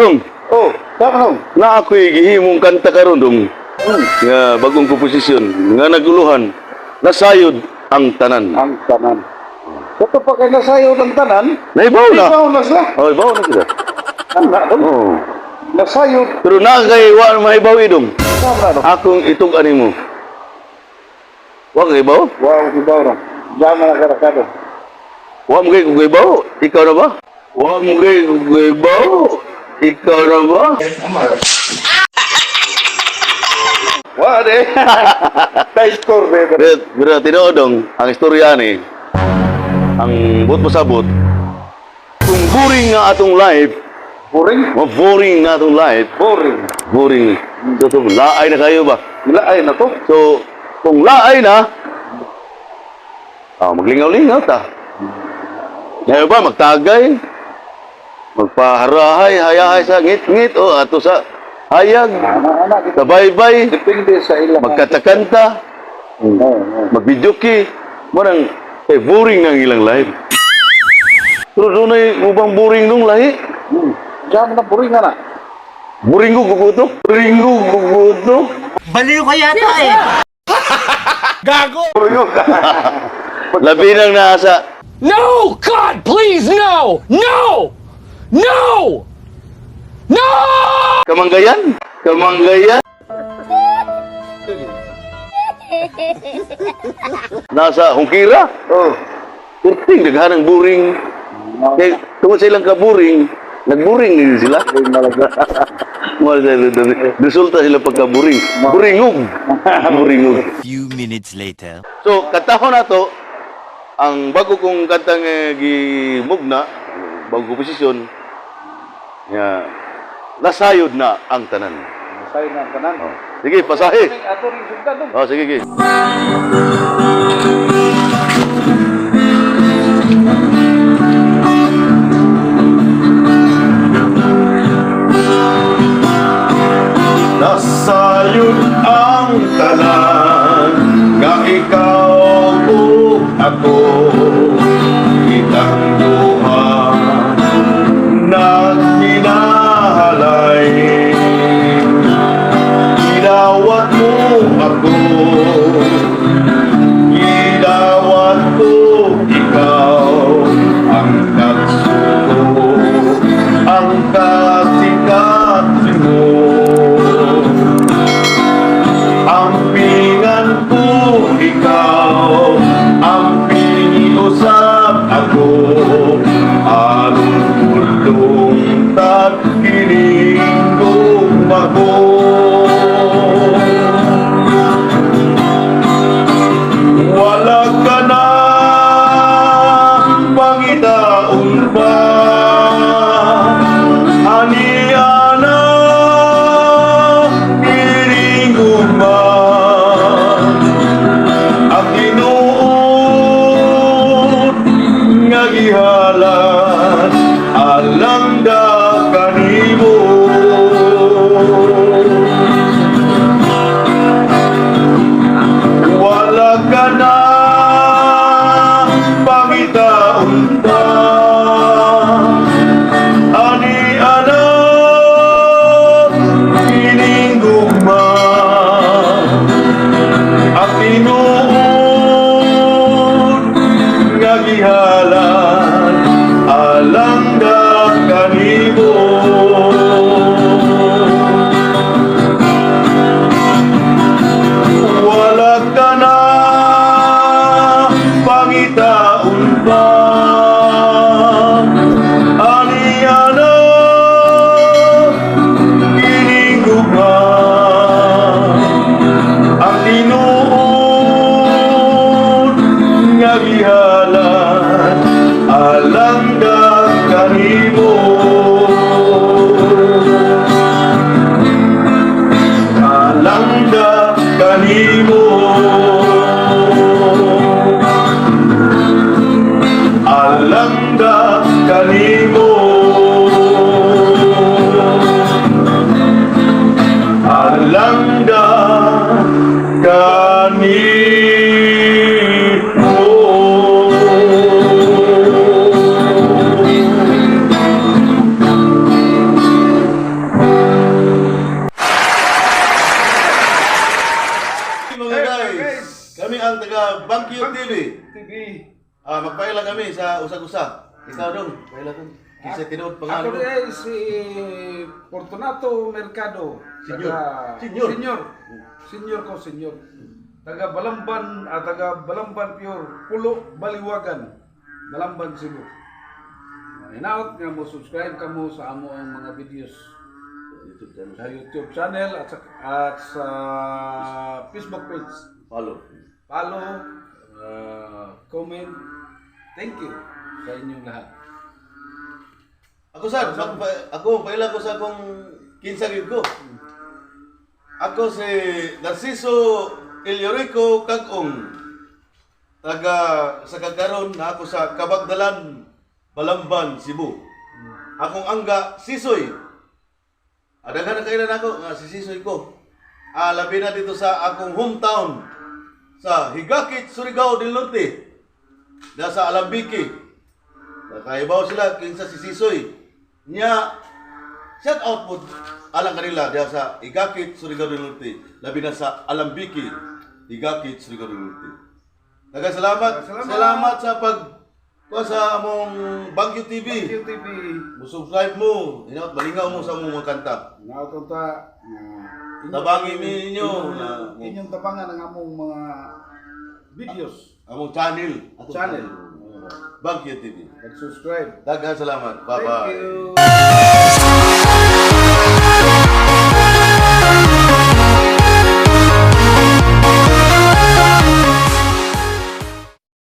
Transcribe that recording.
Dong, Oh, tama. na ako'y gihimong kanta karon dong. Nga bagong komposisyon, nga naguluhan, nasayod ang tanan. Ang tanan. Ito pa kayo nasayo ng tanan. Naibaw na. Ikaw na siya. Oh, ibaw na sila. Ano dong? Oh. Nasayo. Pero na kay wa maibaw idong. Tama dong. Akong itong animo. Wa kay ibaw? Wow, ibaw na. Diyan na nakarakado. Wa mo kay kung ibaw? Ikaw na ba? Wa mo kay kung ibaw? Ikaw na ba? Wah deh. Taistor deh. Pero tinodong, ang istorya ni, ang buot pasabot, kung boring nga atong life, Boring. boring nga atong life, Boring. boring. So, laay na kayo ba? Nilaay na to. So, kung laay na, maglingaw-lingaw ta. Ngayon ba, magtagay, magpaharahay, hayahay sa ngit-ngit, o ato sa hayag, Anak-anak. sa baybay, Depende sa ilang. magkatakanta, magbidyoki, marang, boring ng ilang life. Pero doon ay ubang boring nung lahi. Diyan na boring na. Boring ko gugutok. Boring ko gugutok. Baliw ka yata eh. Labi nang nasa. No! God, please, no! No! No! No! Kamanggayan. Kamanggayan. Nasa Hungkira. Oh. Kurting, daghanang boring. Kaya tungkol sa ilang kaburing, nagburing din sila. Resulta sila pagkaburing. Buringog. Buringog. Few minutes later. So, katahon na to, ang bago kong kantang gimugna, bago komposisyon, nasayod na ang tanan. Nasayo na tanan. Oh. Sige, pasahe. Ato rin sugdan dong. Oh, sige, sige. Nasayod ang tanan, nga ikaw o ako, kitang duha, nagkinahalay. Ginawat mo ako, ginawat Magpaila kami sa usag-usa. Ikaw dong, paila ko. Kinsa tinuod Ako pangalan mo? rin si Fortunato Mercado. Senyor. Taga- Senyor. Senyor. Senyor ko, senyor. Taga Balamban Pure, Pulo, Baliwagan. Balamban, Cebu. Hinaot nga mo, subscribe ka mo sa amo ang mga videos YouTube channel. sa YouTube channel at sa Facebook page. Follow. Follow, comment. Thank you sa inyong lahat. Ako sad, ako paila ko sa akong kinsa gyud ko. Ako si Narciso Ilyorico Kagong. Taga sa kagaron na ako sa Kabagdalan, Balamban, Cebu. Akong angga Sisoy. Adaghan na kailan ako nga si Sisoy ko. Labi na dito sa akong hometown sa Higakit, Surigao del Norte. Nasa Alambiki. Nakaibaw sila kinsa si Sisoy. Nya shout out po alang kanila diha sa Higakit, Surigao del Norte. Labi na sa Alambiki, Higakit, Surigao del Norte. Salamat. Salamat sa sa among Baguio TV. YouTube, Subscribe mo, hinaut balingaw mo sa among mga kanta. hinaot ta. Tabangi ninyo na Inyong tabangan ang among mga videos. among channel. Channel. Baguio TV. Mag-subscribe. Daghang salamat. Thank Bye-bye. you.